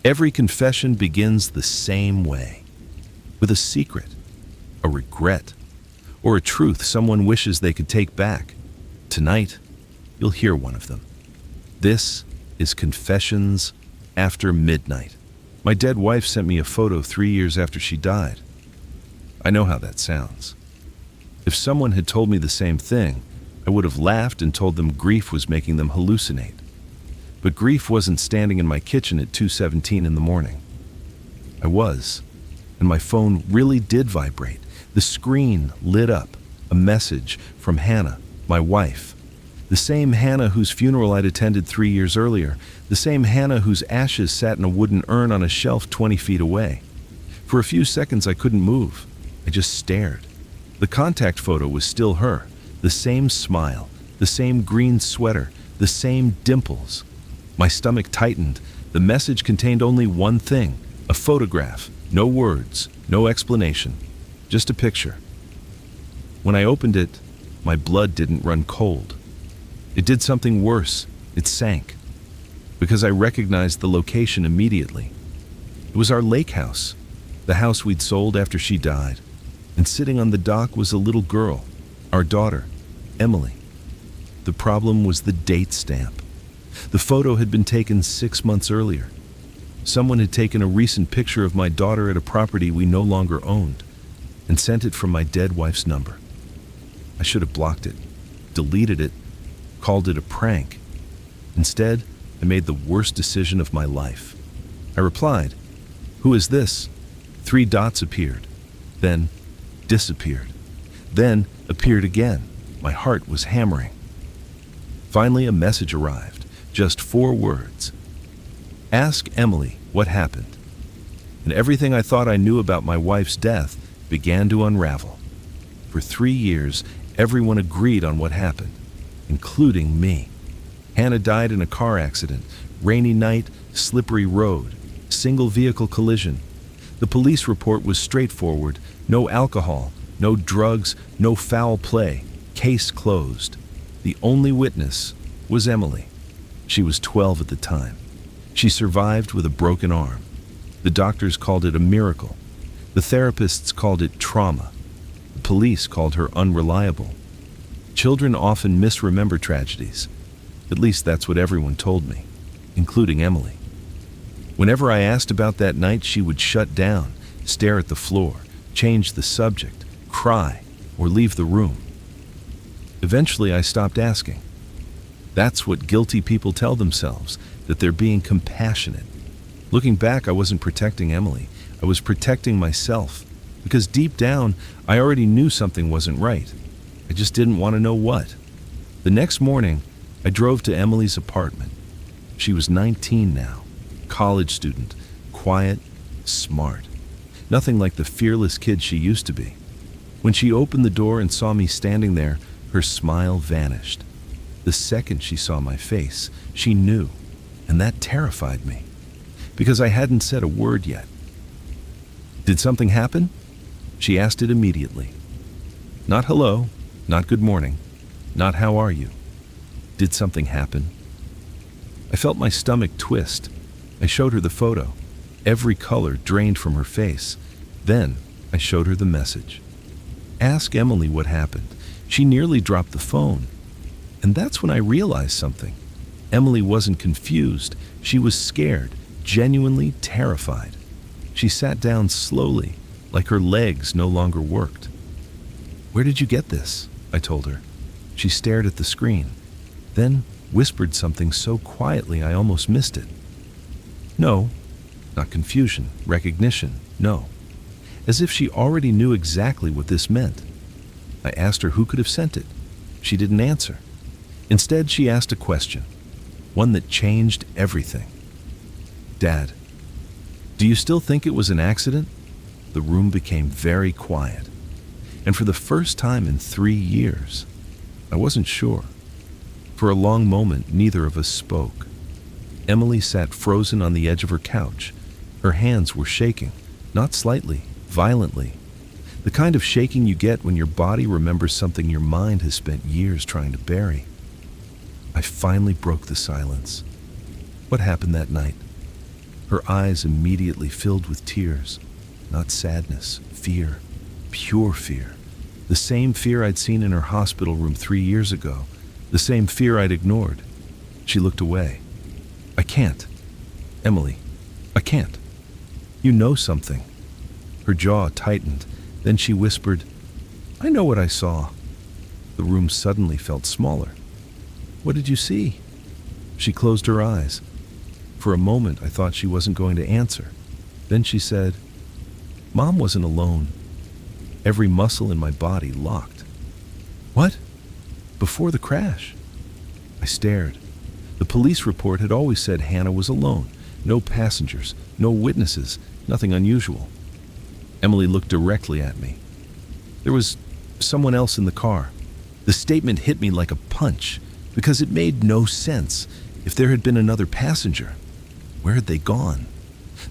Every confession begins the same way, with a secret, a regret, or a truth someone wishes they could take back. Tonight, you'll hear one of them. This is Confessions After Midnight. My dead wife sent me a photo 3 years after she died. I know how that sounds. If someone had told me the same thing, I would have laughed and told them grief was making them hallucinate. But grief wasn't standing in my kitchen at 2:17 in the morning. I was, and my phone really did vibrate. The screen lit up, a message from Hannah, my wife. The same Hannah whose funeral I'd attended 3 years earlier, the same Hannah whose ashes sat in a wooden urn on a shelf 20 feet away. For a few seconds I couldn't move. I just stared. The contact photo was still her, the same smile, the same green sweater, the same dimples. My stomach tightened. The message contained only one thing, a photograph, no words, no explanation, just a picture. When I opened it, my blood didn't run cold. It did something worse. It sank, because I recognized the location immediately. It was our lake house, the house we'd sold after she died, and sitting on the dock was a little girl, our daughter, Emily. The problem was the date stamp. The photo had been taken 6 months earlier. Someone had taken a recent picture of my daughter at a property we no longer owned and sent it from my dead wife's number. I should have blocked it, deleted it, called it a prank. Instead, I made the worst decision of my life. I replied, "Who is this?" 3 dots appeared, then disappeared, then appeared again. My heart was hammering. Finally, a message arrived, just 4 words. "Ask Emily what happened." And everything I thought I knew about my wife's death began to unravel. For 3 years, everyone agreed on what happened, including me. Hannah died in a car accident, rainy night, slippery road, single vehicle collision. The police report was straightforward: no alcohol, no drugs, no foul play, case closed. The only witness was Emily. She was 12 at the time. She survived with a broken arm. The doctors called it a miracle. The therapists called it trauma. The police called her unreliable. Children often misremember tragedies. At least that's what everyone told me, including Emily. Whenever I asked about that night, she would shut down, stare at the floor, change the subject, cry, or leave the room. Eventually, I stopped asking. That's what guilty people tell themselves, that they're being compassionate. Looking back, I wasn't protecting Emily. I was protecting myself, because deep down, I already knew something wasn't right. I just didn't want to know what. The next morning, I drove to Emily's apartment. She was 19 now, college student, quiet, smart. Nothing like the fearless kid she used to be. When she opened the door and saw me standing there, her smile vanished. The second she saw my face, she knew, and that terrified me, because I hadn't said a word yet. "Did something happen?" She asked it immediately. Not hello, not good morning, not how are you. Did something happen? I felt my stomach twist. I showed her the photo. Every color drained from her face. Then I showed her the message. Ask Emily what happened. She nearly dropped the phone. And that's when I realized something. Emily wasn't confused. She was scared, genuinely terrified. She sat down slowly, like her legs no longer worked. "Where did you get this?" I told her. She stared at the screen, then whispered something so quietly I almost missed it. No, not confusion, recognition, no. As if she already knew exactly what this meant. I asked her who could have sent it. She didn't answer. Instead, she asked a question, one that changed everything. "Dad, do you still think it was an accident?" The room became very quiet. And for the first time in 3 years, I wasn't sure. For a long moment, neither of us spoke. Emily sat frozen on the edge of her couch. Her hands were shaking, not slightly, violently. The kind of shaking you get when your body remembers something your mind has spent years trying to bury. I finally broke the silence. "What happened that night?" Her eyes immediately filled with tears. Not sadness, fear, pure fear. The same fear I'd seen in her hospital room 3 years ago. The same fear I'd ignored. She looked away. I can't. Emily, I can't. You know something. Her jaw tightened. Then she whispered, I know what I saw. The room suddenly felt smaller. What did you see? She closed her eyes. For a moment, I thought she wasn't going to answer. Then she said, Mom wasn't alone. Every muscle in my body locked. What? Before the crash? I stared. The police report had always said Hannah was alone. No passengers, no witnesses, nothing unusual. Emily looked directly at me. There was someone else in the car. The statement hit me like a punch because it made no sense. If there had been another passenger, where had they gone?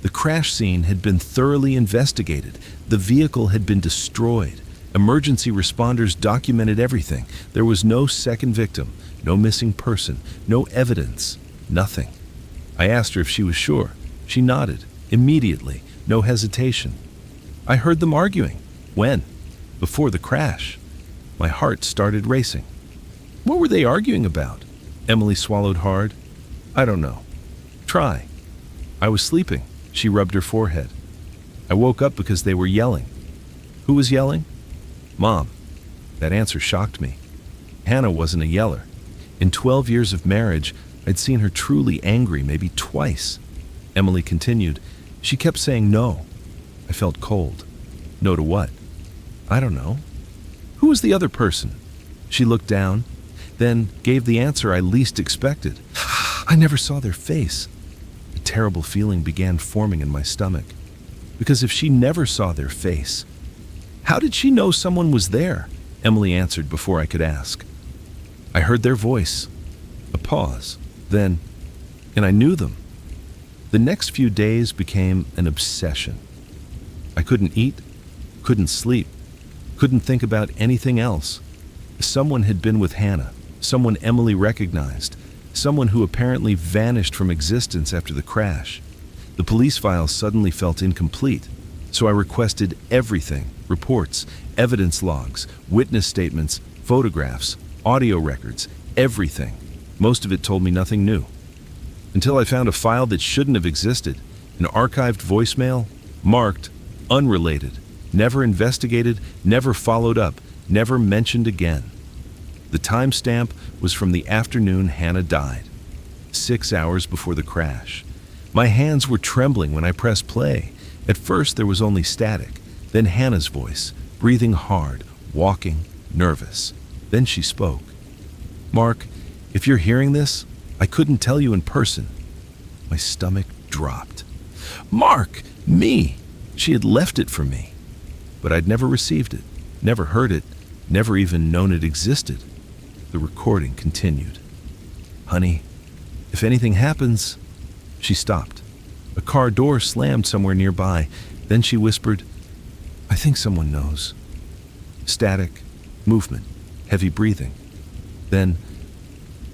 The crash scene had been thoroughly investigated. The vehicle had been destroyed. Emergency responders documented everything. There was no second victim, no missing person, no evidence, nothing. I asked her if she was sure. She nodded, immediately, no hesitation. I heard them arguing. When? Before the crash. My heart started racing. What were they arguing about? Emily swallowed hard. I don't know. Try. I was sleeping. She rubbed her forehead. I woke up because they were yelling. Who was yelling? Mom. That answer shocked me. Hannah wasn't a yeller. In 12 years of marriage, I'd seen her truly angry maybe twice. Emily continued. She kept saying no. I felt cold. No to what? I don't know. Who was the other person? She looked down, then gave the answer I least expected. I never saw their face. A terrible feeling began forming in my stomach. Because if she never saw their face, how did she know someone was there? Emily answered before I could ask. I heard their voice. A pause. Then, and I knew them. The next few days became an obsession. I couldn't eat, couldn't sleep, couldn't think about anything else. Someone had been with Hannah, someone Emily recognized, someone who apparently vanished from existence after the crash. The police files suddenly felt incomplete, so I requested everything: reports, evidence logs, witness statements, photographs, audio records, everything. Most of it told me nothing new. Until I found a file that shouldn't have existed, an archived voicemail, marked unrelated, never investigated, never followed up, never mentioned again. The timestamp was from the afternoon Hannah died, 6 hours before the crash. My hands were trembling when I pressed play. At first there was only static, then Hannah's voice, breathing hard, walking, nervous. Then she spoke. Mark, if you're hearing this, I couldn't tell you in person. My stomach dropped. Mark! Me! She had left it for me. But I'd never received it, never heard it, never even known it existed. The recording continued. Honey, if anything happens... She stopped. A car door slammed somewhere nearby. Then she whispered, I think someone knows. Static, movement, heavy breathing. Then,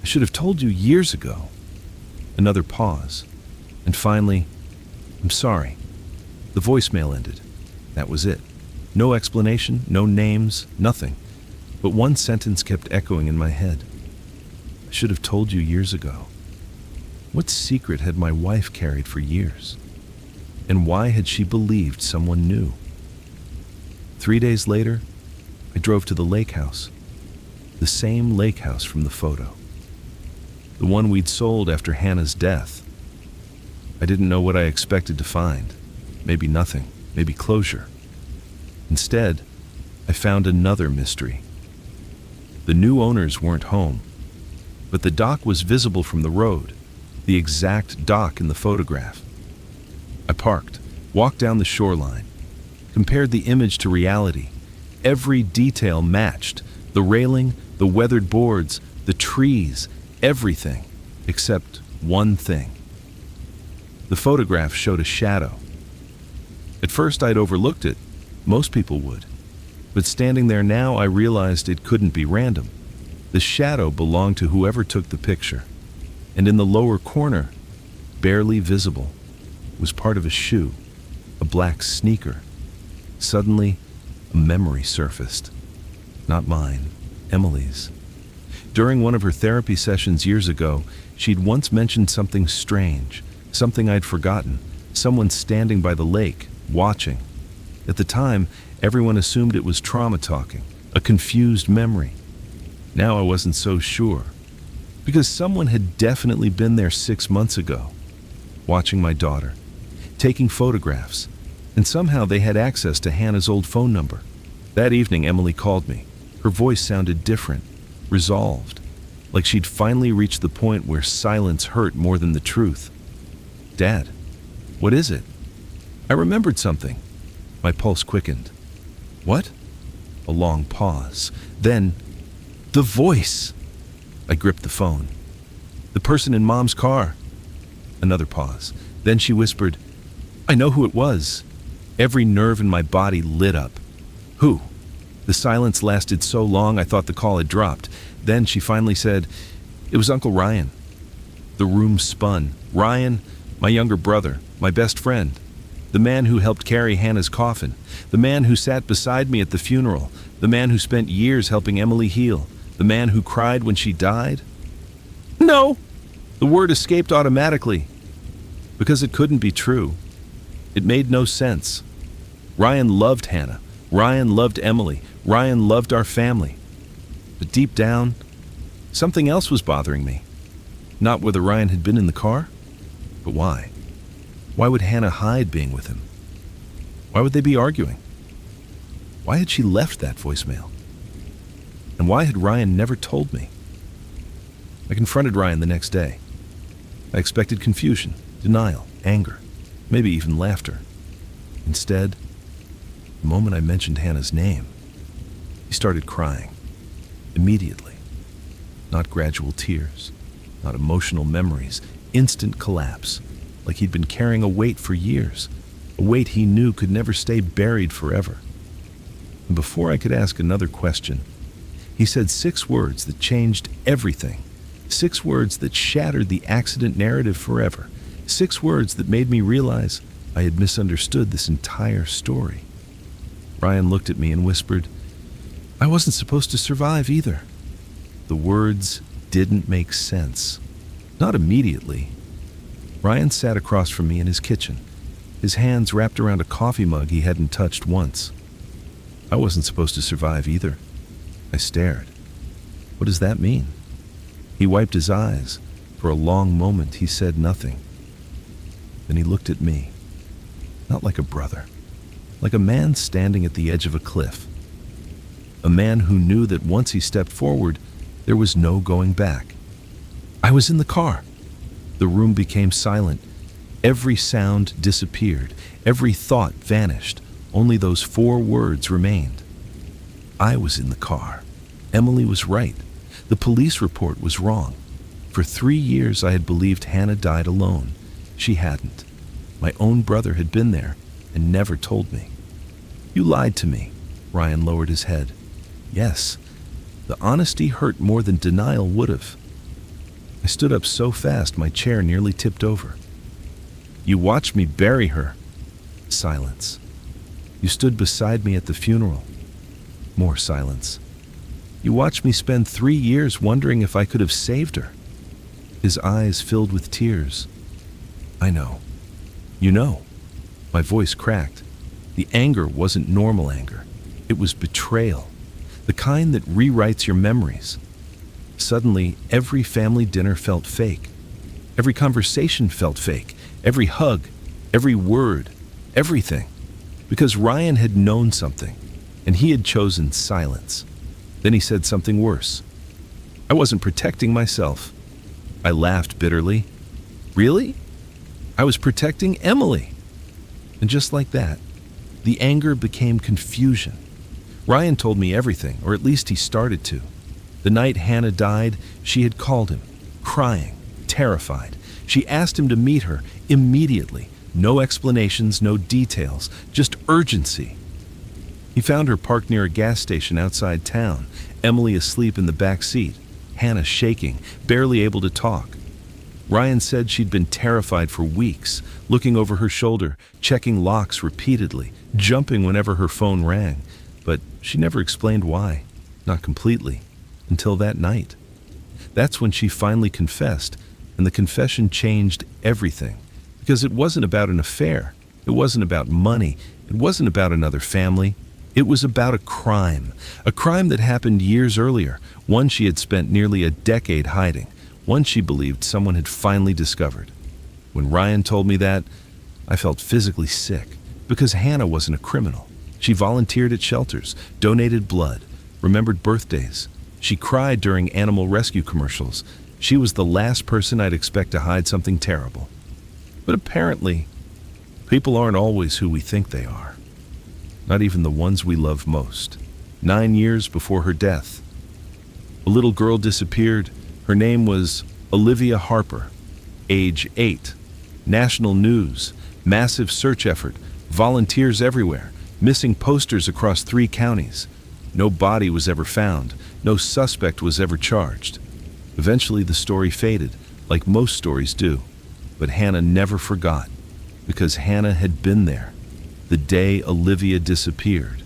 I should have told you years ago. Another pause. And finally, I'm sorry. The voicemail ended. That was it. No explanation, no names, nothing. But one sentence kept echoing in my head. I should have told you years ago. What secret had my wife carried for years? And why had she believed someone knew? 3 days later, I drove to the lake house. The same lake house from the photo. The one we'd sold after Hannah's death. I didn't know what I expected to find. Maybe nothing, maybe closure. Instead, I found another mystery. The new owners weren't home, but the dock was visible from the road, the exact dock in the photograph. I parked, walked down the shoreline, compared the image to reality. Every detail matched: the railing, the weathered boards, the trees, everything, except one thing. The photograph showed a shadow. At first I'd overlooked it. Most people would. But standing there now, I realized it couldn't be random. The shadow belonged to whoever took the picture. And in the lower corner, barely visible, was part of a shoe, a black sneaker. Suddenly, a memory surfaced. Not mine, Emily's. During one of her therapy sessions years ago, she'd once mentioned something strange, something I'd forgotten, someone standing by the lake, watching. At the time, everyone assumed it was trauma talking, a confused memory. Now I wasn't so sure, because someone had definitely been there 6 months ago, watching my daughter, taking photographs, and somehow they had access to Hannah's old phone number. That evening, Emily called me. Her voice sounded different, resolved, like she'd finally reached the point where silence hurt more than the truth. "Dad, what is it?" I remembered something. My pulse quickened. "What?" A long pause. Then, the voice. I gripped the phone. "The person in Mom's car." Another pause. Then she whispered, "I know who it was." Every nerve in my body lit up. "Who?" The silence lasted so long I thought the call had dropped. Then she finally said, "It was Uncle Ryan." The room spun. Ryan, my younger brother, my best friend, the man who helped carry Hannah's coffin, the man who sat beside me at the funeral, the man who spent years helping Emily heal, the man who cried when she died. "No!" The word escaped automatically, because it couldn't be true. It made no sense. Ryan loved Hannah. Ryan loved Emily. Ryan loved our family. But deep down, something else was bothering me. Not whether Ryan had been in the car, but why? Why would Hannah hide being with him? Why would they be arguing? Why had she left that voicemail? And why had Ryan never told me? I confronted Ryan the next day. I expected confusion, denial, anger, maybe even laughter. Instead, the moment I mentioned Hannah's name, he started crying. Immediately. Not gradual tears, not emotional memories, instant collapse, like he'd been carrying a weight for years, a weight he knew could never stay buried forever. And before I could ask another question, he said 6 words that changed everything, 6 words that shattered the accident narrative forever, 6 words that made me realize I had misunderstood this entire story. Ryan looked at me and whispered, "I wasn't supposed to survive either." The words didn't make sense. Not immediately. Ryan sat across from me in his kitchen, his hands wrapped around a coffee mug he hadn't touched once. I wasn't supposed to survive either. I stared. What does that mean? He wiped his eyes. For a long moment, he said nothing. Then he looked at me, not like a brother, like a man standing at the edge of a cliff. A man who knew that once he stepped forward, there was no going back. I was in the car. The room became silent. Every sound disappeared. Every thought vanished. Only those 4 words remained. I was in the car. Emily was right. The police report was wrong. For 3 years I had believed Hannah died alone. She hadn't. My own brother had been there and never told me. "You lied to me." Ryan lowered his head. Yes, the honesty hurt more than denial would have. I stood up so fast my chair nearly tipped over. "You watched me bury her." Silence. "You stood beside me at the funeral." More silence. "You watched me spend 3 years wondering if I could have saved her." His eyes filled with tears. "I know. You know." My voice cracked. The anger wasn't normal anger. It was betrayal. The kind that rewrites your memories. Suddenly, every family dinner felt fake. Every conversation felt fake. Every hug, every word, everything. Because Ryan had known something, and he had chosen silence. Then he said something worse. I wasn't protecting myself. I laughed bitterly. Really? I was protecting Emily. And just like that, the anger became confusion. Ryan told me everything, or at least he started to. The night Hannah died, she had called him, crying, terrified. She asked him to meet her immediately. No explanations, no details, just urgency. He found her parked near a gas station outside town, Emily asleep in the back seat, Hannah shaking, barely able to talk. Ryan said she'd been terrified for weeks, looking over her shoulder, checking locks repeatedly, jumping whenever her phone rang. But she never explained why, not completely, until that night. That's when she finally confessed, and the confession changed everything. Because it wasn't about an affair, it wasn't about money, it wasn't about another family. It was about a crime that happened years earlier, one she had spent nearly a decade hiding, one she believed someone had finally discovered. When Ryan told me that, I felt physically sick, because Hannah wasn't a criminal. She volunteered at shelters, donated blood, remembered birthdays. She cried during animal rescue commercials. She was the last person I'd expect to hide something terrible. But apparently, people aren't always who we think they are. Not even the ones we love most. 9 years before her death, a little girl disappeared. Her name was Olivia Harper, age 8. National news, massive search effort, volunteers everywhere, missing posters across 3 counties. No body was ever found. No suspect was ever charged. Eventually the story faded, like most stories do. But Hannah never forgot, because Hannah had been there the day Olivia disappeared.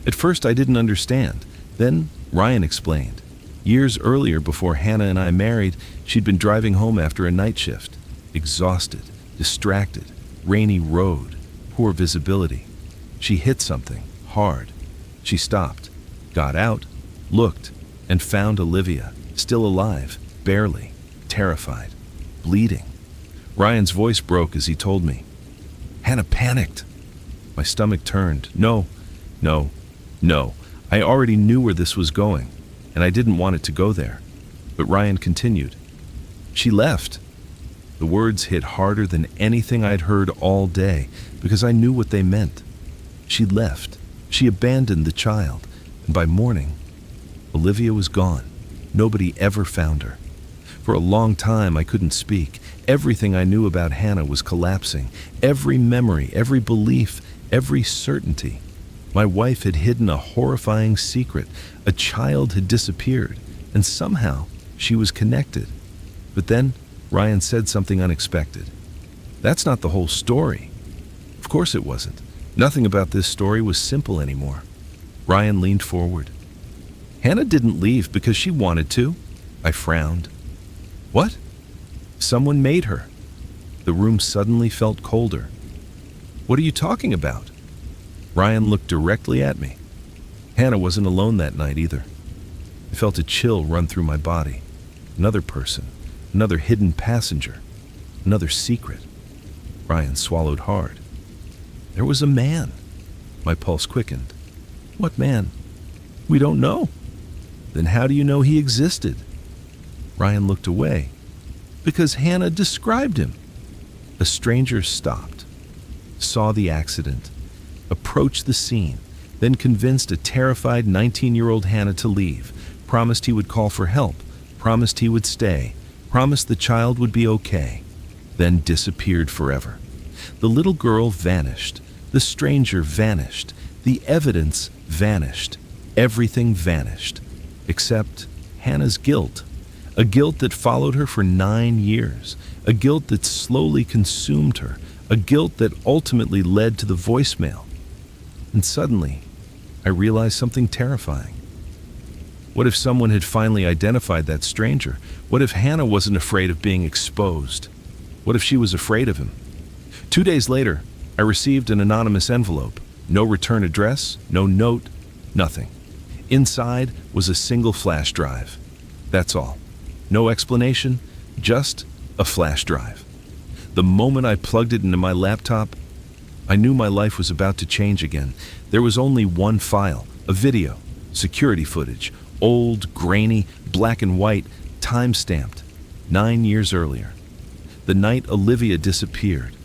At first I didn't understand. Then Ryan explained. Years earlier, before Hannah and I married, she'd been driving home after a night shift. Exhausted, distracted, rainy road, poor visibility. She hit something, hard. She stopped, got out, looked, and found Olivia, still alive, barely, terrified, bleeding. Ryan's voice broke as he told me. Hannah panicked. My stomach turned. No. I already knew where this was going, and I didn't want it to go there. But Ryan continued. She left. The words hit harder than anything I'd heard all day, because I knew what they meant. She left. She abandoned the child, and by morning, Olivia was gone. Nobody ever found her. For a long time, I couldn't speak. Everything I knew about Hannah was collapsing. Every memory, every belief, every certainty. My wife had hidden a horrifying secret. A child had disappeared, and somehow she was connected. But then Ryan said something unexpected. That's not the whole story. Of course it wasn't. Nothing about this story was simple anymore. Ryan leaned forward. Hannah didn't leave because she wanted to. I frowned. What? Someone made her. The room suddenly felt colder. What are you talking about? Ryan looked directly at me. Hannah wasn't alone that night either. I felt a chill run through my body. Another person, another hidden passenger, another secret. Ryan swallowed hard. There was a man. My pulse quickened. What man? We don't know. Then how do you know he existed? Ryan looked away. Because Hannah described him. A stranger stopped, saw the accident, approached the scene, then convinced a terrified 19-year-old Hannah to leave, promised he would call for help, promised he would stay, promised the child would be okay, then disappeared forever. The little girl vanished. The stranger vanished. The evidence vanished. Everything vanished, except Hannah's guilt. A guilt that followed her for 9 years. A guilt that slowly consumed her. A guilt that ultimately led to the voicemail. And suddenly, I realized something terrifying. What if someone had finally identified that stranger? What if Hannah wasn't afraid of being exposed? What if she was afraid of him? 2 days later, I received an anonymous envelope. No return address, no note, nothing. Inside was a single flash drive. That's all. No explanation, just a flash drive. The moment I plugged it into my laptop, I knew my life was about to change again. There was only one file, a video, security footage, old, grainy, black and white, time-stamped, 9 years earlier. The night Olivia disappeared.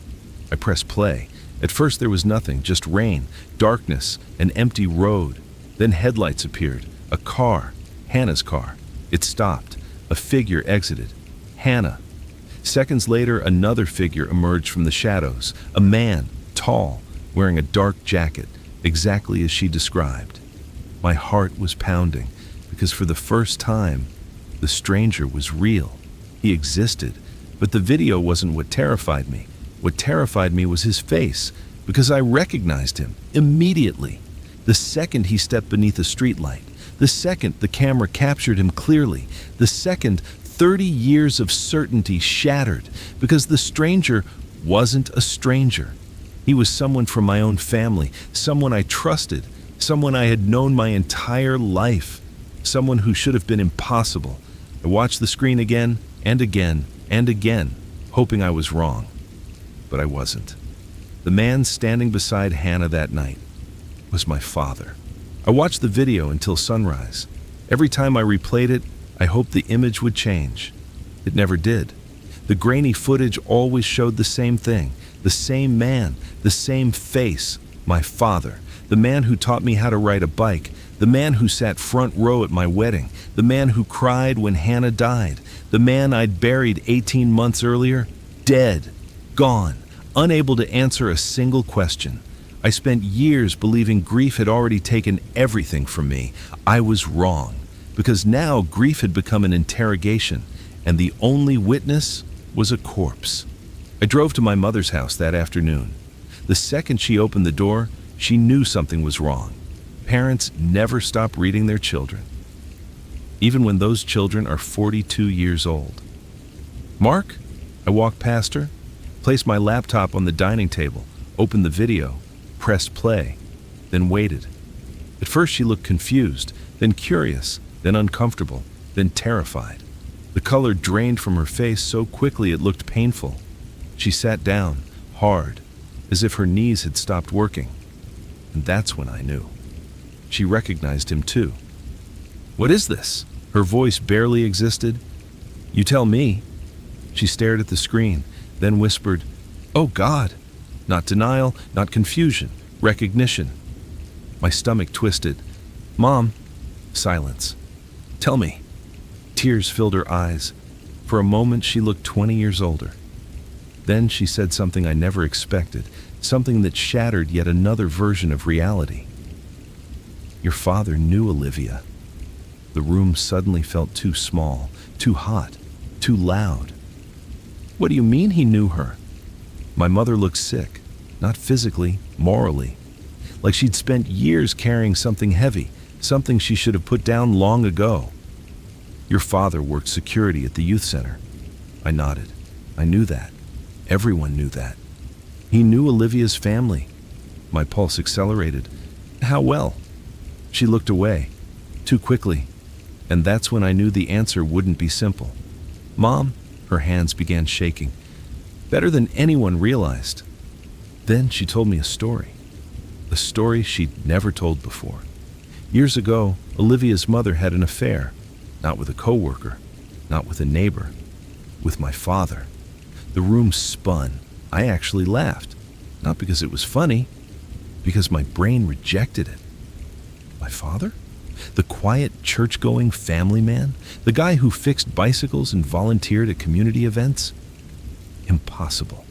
I pressed play. At first there was nothing, just rain, darkness, an empty road. Then headlights appeared, a car, Hannah's car. It stopped. A figure exited. Hannah. Seconds later, another figure emerged from the shadows. A man, tall, wearing a dark jacket, exactly as she described. My heart was pounding, because for the first time, the stranger was real. He existed, But the video wasn't what terrified me. What terrified me was his face, because I recognized him immediately. The second he stepped beneath a streetlight, the second the camera captured him clearly, the second 30 years of certainty shattered, because the stranger wasn't a stranger. He was someone from my own family, someone I trusted, someone I had known my entire life, someone who should have been impossible. I watched the screen again and again and again, hoping I was wrong. But I wasn't. The man standing beside Hannah that night was my father. I watched the video until sunrise. Every time I replayed it, I hoped the image would change. It never did. The grainy footage always showed the same thing, the same man, the same face, my father, the man who taught me how to ride a bike, the man who sat front row at my wedding, the man who cried when Hannah died, the man I'd buried 18 months earlier, dead, gone, unable to answer a single question. I spent years believing grief had already taken everything from me. I was wrong, because now grief had become an interrogation, and the only witness was a corpse. I drove to my mother's house that afternoon. The second she opened the door, she knew something was wrong. Parents never stop reading their children, even when those children are 42 years old. Mark? I walked past her, placed my laptop on the dining table, opened the video, pressed play, then waited. At first she looked confused, then curious, then uncomfortable, then terrified. The color drained from her face so quickly it looked painful. She sat down, hard, as if her knees had stopped working. And that's when I knew. She recognized him too. "What is this?" Her voice barely existed. "You tell me." She stared at the screen, then whispered, "Oh God." Not denial, not confusion, recognition. My stomach twisted. "Mom." Silence. "Tell me." Tears filled her eyes. For a moment she looked 20 years older. Then she said something I never expected, something that shattered yet another version of reality. "Your father knew Olivia." The room suddenly felt too small, too hot, too loud. "What do you mean he knew her?" My mother looked sick, not physically, morally, like she'd spent years carrying something heavy, something she should have put down long ago. "Your father worked security at the youth center." I nodded. I knew that. Everyone knew that. He knew Olivia's family. My pulse accelerated. How well? She looked away, too quickly, and that's when I knew the answer wouldn't be simple. "Mom," her hands began shaking, "better than anyone realized." Then she told me a story she'd never told before. Years ago, Olivia's mother had an affair, not with a coworker, not with a neighbor, with my father. The room spun. I actually laughed, not because it was funny, because my brain rejected it. My father? The quiet, church-going family man? The guy who fixed bicycles and volunteered at community events? Impossible.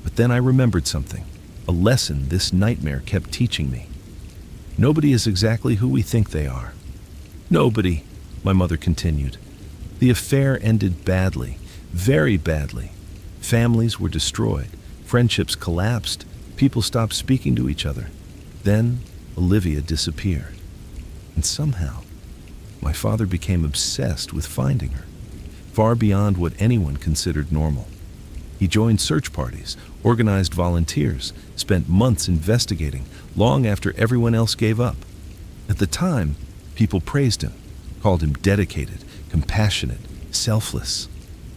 But then I remembered something, a lesson this nightmare kept teaching me. Nobody is exactly who we think they are. Nobody, my mother continued. The affair ended badly, very badly. Families were destroyed, friendships collapsed, people stopped speaking to each other. Then Olivia disappeared. And somehow, my father became obsessed with finding her, far beyond what anyone considered normal. He joined search parties, organized volunteers, spent months investigating, long after everyone else gave up. At the time, people praised him, called him dedicated, compassionate, selfless.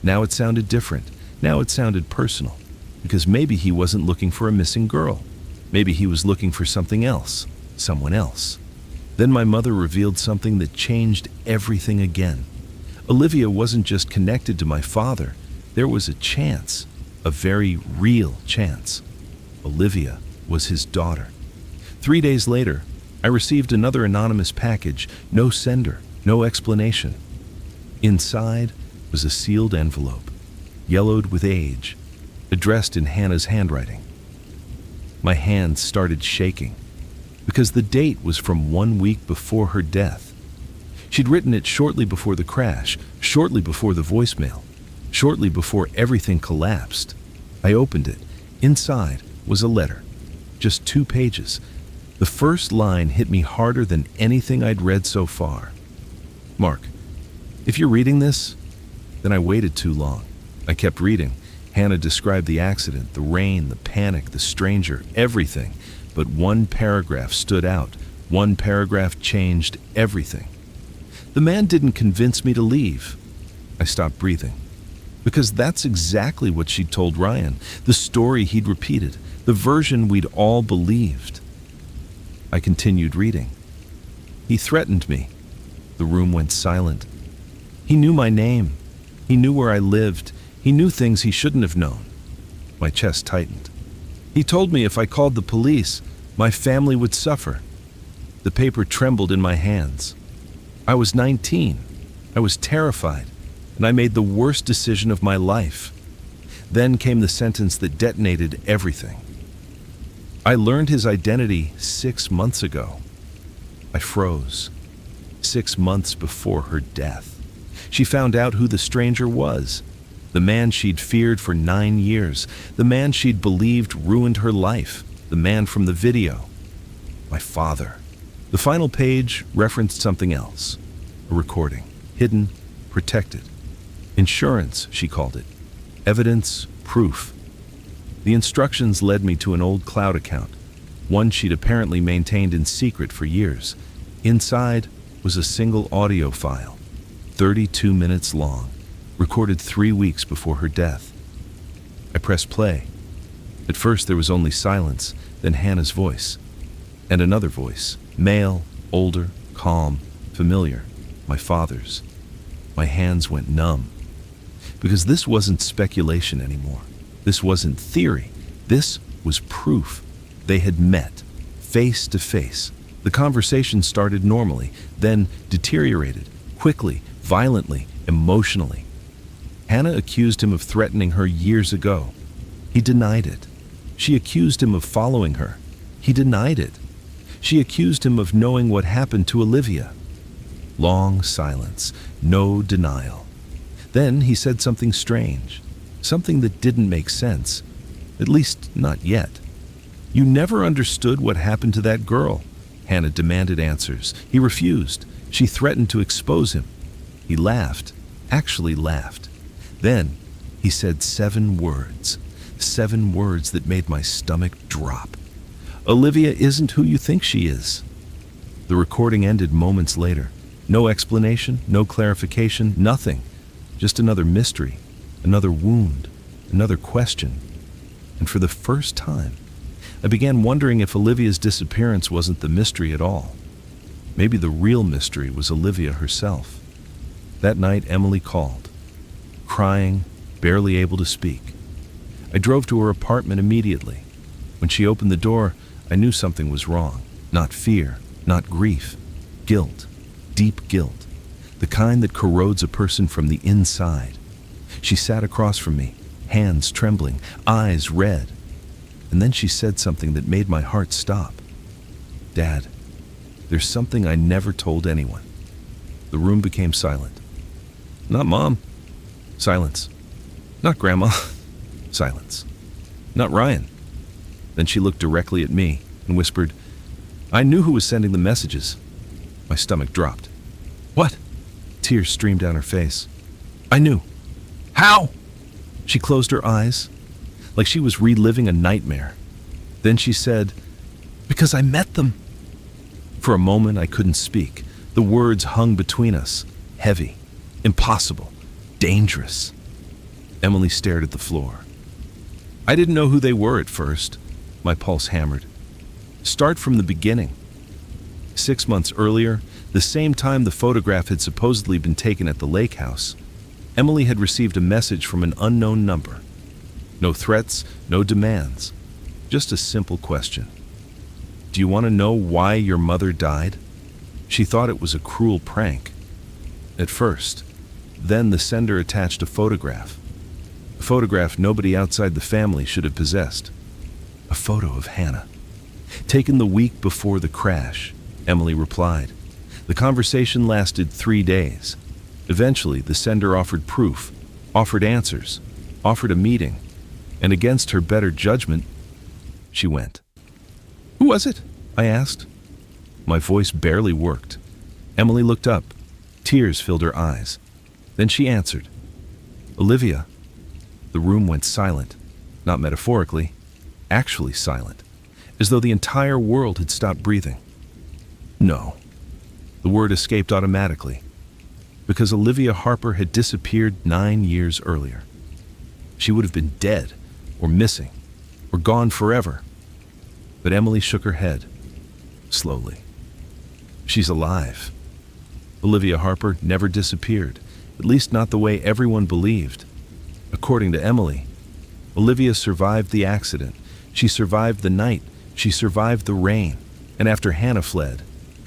Now it sounded different. Now it sounded personal, because maybe he wasn't looking for a missing girl. Maybe he was looking for something else, someone else. Then my mother revealed something that changed everything again. Olivia wasn't just connected to my father. There was a chance, a very real chance. Olivia was his daughter. 3 days later, I received another anonymous package, no sender, no explanation. Inside was a sealed envelope, yellowed with age, addressed in Hannah's handwriting. My hands started shaking, because the date was from 1 week before her death. She'd written it shortly before the crash, shortly before the voicemail. Shortly before everything collapsed, I opened it. Inside was a letter, just 2 pages. The first line hit me harder than anything I'd read so far. Mark, if you're reading this, then I waited too long. I kept reading. Hannah described the accident, the rain, the panic, the stranger, everything. But one paragraph stood out. One paragraph changed everything. The man didn't convince me to leave. I stopped breathing. Because that's exactly what she'd told Ryan, the story he'd repeated, the version we'd all believed. I continued reading. He threatened me. The room went silent. He knew my name. He knew where I lived. He knew things he shouldn't have known. My chest tightened. He told me if I called the police, my family would suffer. The paper trembled in my hands. I was 19. I was terrified, and I made the worst decision of my life. Then came the sentence that detonated everything. I learned his identity 6 months ago. I froze. 6 months before her death. She found out who the stranger was. The man she'd feared for 9 years. The man she'd believed ruined her life. The man from the video. My father. The final page referenced something else. A recording. Hidden, protected. Insurance, she called it. Evidence, proof. The instructions led me to an old cloud account, one she'd apparently maintained in secret for years. Inside was a single audio file, 32 minutes long, recorded 3 weeks before her death. I pressed play. At first there was only silence, then Hannah's voice. And another voice, male, older, calm, familiar, my father's. My hands went numb. Because this wasn't speculation anymore. This wasn't theory. This was proof. They had met, face to face. The conversation started normally, then deteriorated, quickly, violently, emotionally. Hannah accused him of threatening her years ago. He denied it. She accused him of following her. He denied it. She accused him of knowing what happened to Olivia. Long silence, no denial. Then he said something strange, something that didn't make sense, at least not yet. You never understood what happened to that girl. Hannah demanded answers. He refused. She threatened to expose him. He laughed, actually laughed. Then he said 7 words, 7 words that made my stomach drop. Olivia isn't who you think she is. The recording ended moments later. No explanation, no clarification, nothing. Just another mystery, another wound, another question. And for the first time, I began wondering if Olivia's disappearance wasn't the mystery at all. Maybe the real mystery was Olivia herself. That night, Emily called, crying, barely able to speak. I drove to her apartment immediately. When she opened the door, I knew something was wrong. Not fear, not grief, guilt, deep guilt, the kind that corrodes a person from the inside. She sat across from me, hands trembling, eyes red. And then she said something that made my heart stop. Dad, there's something I never told anyone. The room became silent. Not Mom. Silence. Not Grandma. Silence. Not Ryan. Then she looked directly at me and whispered, I knew who was sending the messages. My stomach dropped. What? Tears streamed down her face. I knew. How? She closed her eyes, like she was reliving a nightmare. Then she said, because I met them. For a moment I couldn't speak. The words hung between us, heavy, impossible, dangerous. Emily stared at the floor. I didn't know who they were at first. My pulse hammered. Start from the beginning. 6 months earlier, the same time the photograph had supposedly been taken at the lake house, Emily had received a message from an unknown number. No threats, no demands, just a simple question. Do you want to know why your mother died? She thought it was a cruel prank. At first. Then the sender attached a photograph. A photograph nobody outside the family should have possessed. A photo of Hannah. Taken the week before the crash, Emily replied. The conversation lasted 3 days. Eventually, the sender offered proof. offered answers, offered a meeting, and against her better judgment, she went. "Who was it?" I asked. My voice barely worked. Emily looked up. Tears filled her eyes. Then she answered, "Olivia." The room went silent, not metaphorically, actually silent, as though the entire world had stopped breathing. No. The word escaped automatically, because Olivia Harper had disappeared 9 years earlier. She would have been dead, or missing, or gone forever. But Emily shook her head, slowly. "She's alive. Olivia Harper never disappeared, at least not the way everyone believed. According to Emily, Olivia survived the accident. She survived the night. She survived the rain. And after Hannah fled,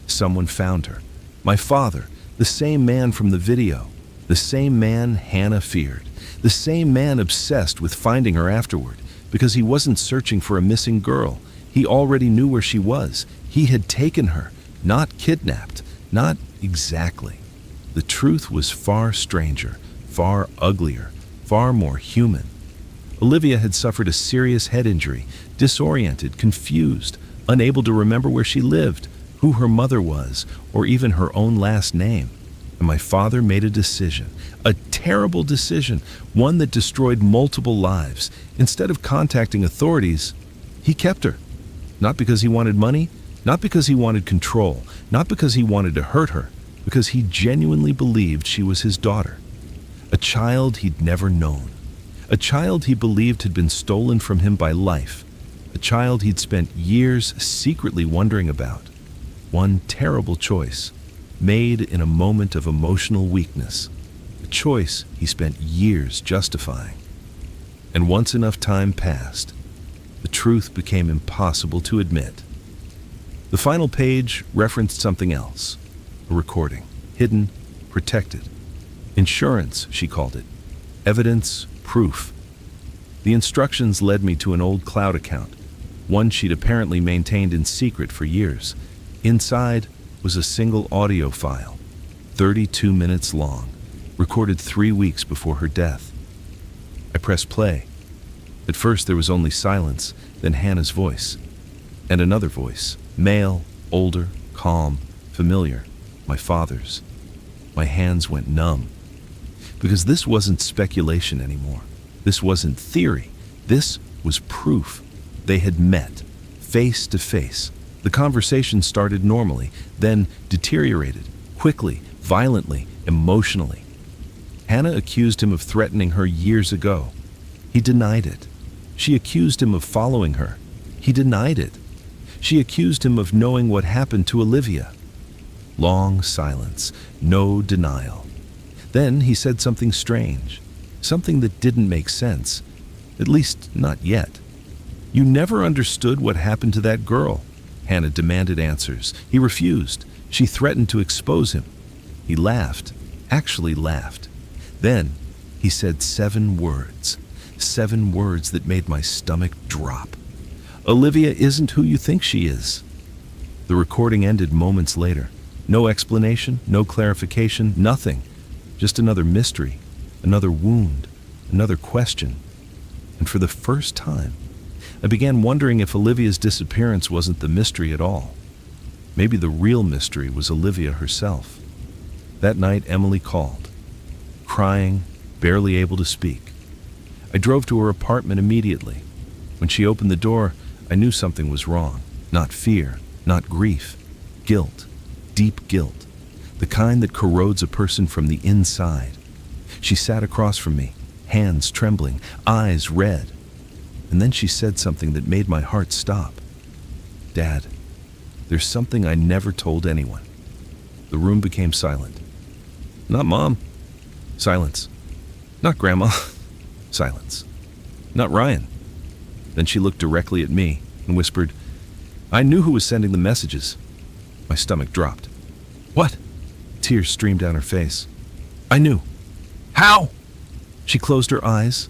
someone found her. My father, the same man from the video, the same man Hannah feared, the same man obsessed with finding her afterward, because he wasn't searching for a missing girl. He already knew where she was. He had taken her, not kidnapped, not exactly. The truth was far stranger, far uglier, far more human. Olivia had suffered a serious head injury, disoriented, confused, unable to remember where she lived, who her mother was, or even her own last name. And my father made a decision, a terrible decision, one that destroyed multiple lives. Instead of contacting authorities, he kept her. Not because he wanted money, not because he wanted control, not because he wanted to hurt her, because he genuinely believed she was his daughter. A child he'd never known. A child he believed had been stolen from him by life. A child he'd spent years secretly wondering about. One terrible choice, made in a moment of emotional weakness. A choice he spent years justifying. And once enough time passed, the truth became impossible to admit. The final page referenced something else. A recording, hidden, protected. Insurance, she called it. Evidence, proof. The instructions led me to an old cloud account, one she'd apparently maintained in secret for years. Inside was a single audio file, 32 minutes long, recorded 3 weeks before her death. I pressed play. At first there was only silence, then Hannah's voice. And another voice, male, older, calm, familiar, my father's. My hands went numb. Because this wasn't speculation anymore. This wasn't theory. This was proof. They had met, face to face. The conversation started normally, then deteriorated, quickly, violently, emotionally. Hannah accused him of threatening her years ago. He denied it. She accused him of following her. He denied it. She accused him of knowing what happened to Olivia. Long silence, no denial. Then he said something strange, something that didn't make sense, at least not yet. "You never understood what happened to that girl." Hannah demanded answers. He refused. She threatened to expose him. He laughed, actually laughed. Then he said 7 words that made my stomach drop. "Olivia isn't who you think she is." The recording ended moments later. No explanation, no clarification, nothing. Just another mystery, another wound, another question. And for the first time, I began wondering if Olivia's disappearance wasn't the mystery at all. Maybe the real mystery was Olivia herself. That night, Emily called, crying, barely able to speak. I drove to her apartment immediately. When she opened the door, I knew something was wrong. Not fear, not grief, guilt, deep guilt, the kind that corrodes a person from the inside. She sat across from me, hands trembling, eyes red. And then she said something that made my heart stop. "Dad, there's something I never told anyone." The room became silent. "Not Mom." Silence. "Not Grandma." Silence. "Not Ryan." Then she looked directly at me and whispered, "I knew who was sending the messages." My stomach dropped. "What?" Tears streamed down her face. "I knew." "How?" She closed her eyes,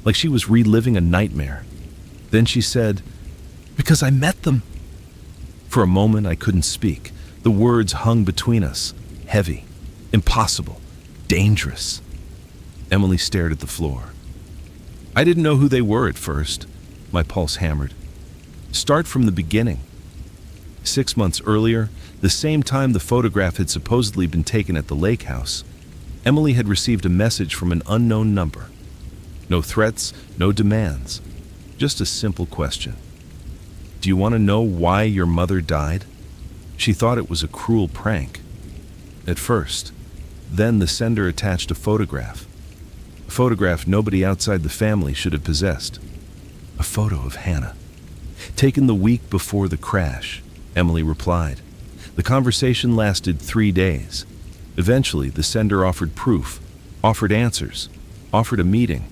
like she was reliving a nightmare. Then she said, "Because I met them." For a moment I couldn't speak. The words hung between us, heavy, impossible, dangerous. Emily stared at the floor. I didn't know who they were at first. My pulse hammered. Start from the beginning. 6 months earlier, the same time the photograph had supposedly been taken at the lake house, Emily had received a message from an unknown number. No threats, no demands, just a simple question. Do you want to know why your mother died? She thought it was a cruel prank. At first. Then the sender attached a photograph. A photograph nobody outside the family should have possessed. A photo of Hannah. Taken the week before the crash, Emily replied. The conversation lasted 3 days. Eventually, the sender offered proof, offered answers, offered a meeting,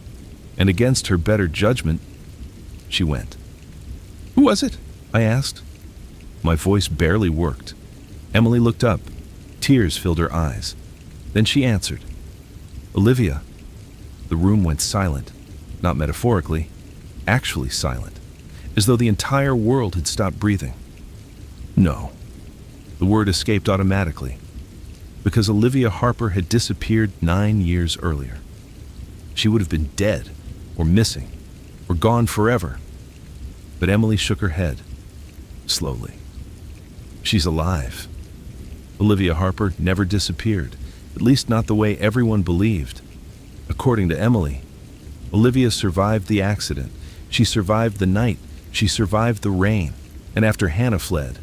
and against her better judgment, she went. Who was it? I asked. My voice barely worked. Emily looked up. Tears filled her eyes. Then she answered. Olivia. The room went silent, not metaphorically, actually silent, as though the entire world had stopped breathing. No. The word escaped automatically, because Olivia Harper had disappeared 9 years earlier. She would have been dead, or missing, or gone forever. But Emily shook her head, slowly. She's alive. Olivia Harper never disappeared, at least not the way everyone believed. According to Emily, Olivia survived the accident. She survived the night. She survived the rain. And after Hannah fled,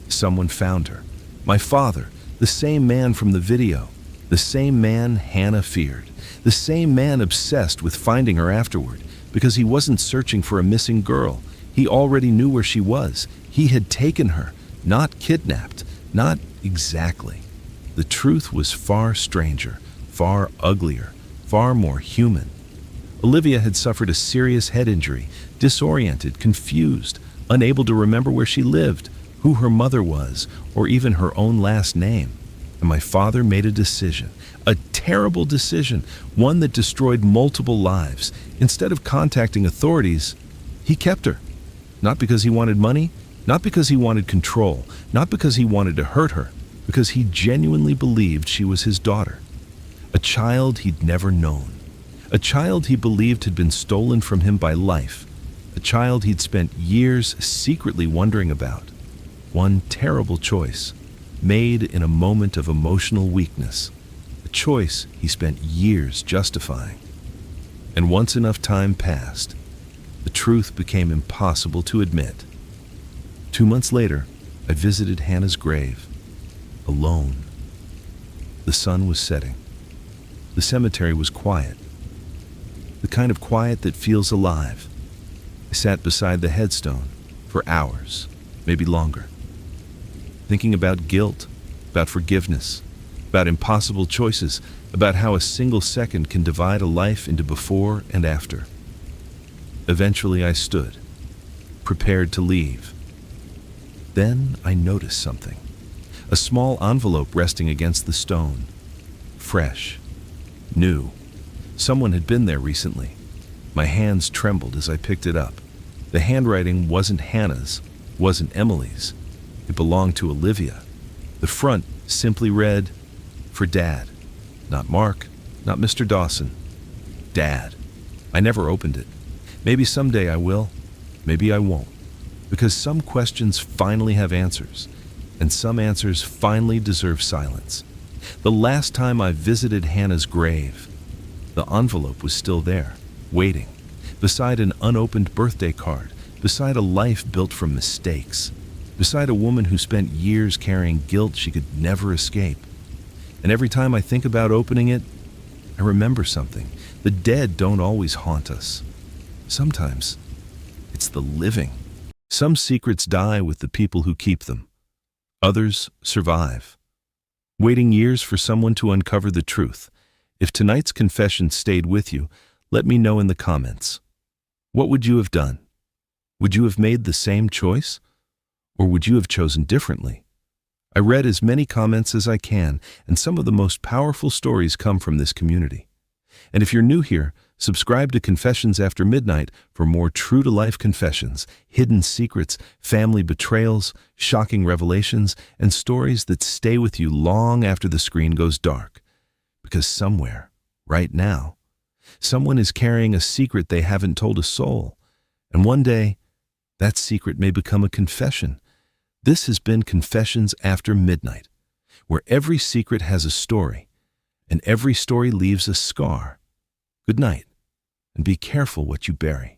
someone found her. My father, the same man from the video, the same man Hannah feared, the same man obsessed with finding her afterward, because he wasn't searching for a missing girl. He already knew where she was. He had taken her, not kidnapped, not exactly. The truth was far stranger, far uglier, far more human. Olivia had suffered a serious head injury, disoriented, confused, unable to remember where she lived, who her mother was, or even her own last name. And my father made a decision, a terrible decision, one that destroyed multiple lives. Instead of contacting authorities, he kept her. Not because he wanted money, not because he wanted control, not because he wanted to hurt her, because he genuinely believed she was his daughter. A child he'd never known. A child he believed had been stolen from him by life. A child he'd spent years secretly wondering about. One terrible choice, made in a moment of emotional weakness. A choice he spent years justifying. And once enough time passed, the truth became impossible to admit. 2 months later, I visited Hannah's grave, alone. The sun was setting. The cemetery was quiet, the kind of quiet that feels alive. I sat beside the headstone for hours, maybe longer, thinking about guilt, about forgiveness, about impossible choices, about how a single second can divide a life into before and after. Eventually I stood, prepared to leave. Then I noticed something. A small envelope resting against the stone. Fresh. New. Someone had been there recently. My hands trembled as I picked it up. The handwriting wasn't Hannah's, wasn't Emily's. It belonged to Olivia. The front simply read, "For Dad." Not Mark, not Mr. Dawson. Dad. I never opened it. Maybe someday I will. Maybe I won't. Because some questions finally have answers, and some answers finally deserve silence. The last time I visited Hannah's grave, the envelope was still there, waiting, beside an unopened birthday card, beside a life built from mistakes, beside a woman who spent years carrying guilt she could never escape. And every time I think about opening it, I remember something. The dead don't always haunt us. Sometimes it's the living. Some secrets die with the people who keep them. Others survive, waiting years for someone to uncover the truth. If tonight's confession stayed with you, let me know in the comments. What would you have done? Would you have made the same choice? Or would you have chosen differently? I read as many comments as I can, and some of the most powerful stories come from this community. And if you're new here, subscribe to Confessions After Midnight for more true-to-life confessions, hidden secrets, family betrayals, shocking revelations, and stories that stay with you long after the screen goes dark. Because somewhere, right now, Someone is carrying a secret they haven't told a soul, and one day, that secret may become a confession. This has been Confessions After Midnight, where every secret has a story, and every story leaves a scar. Good night, and be careful what you bury.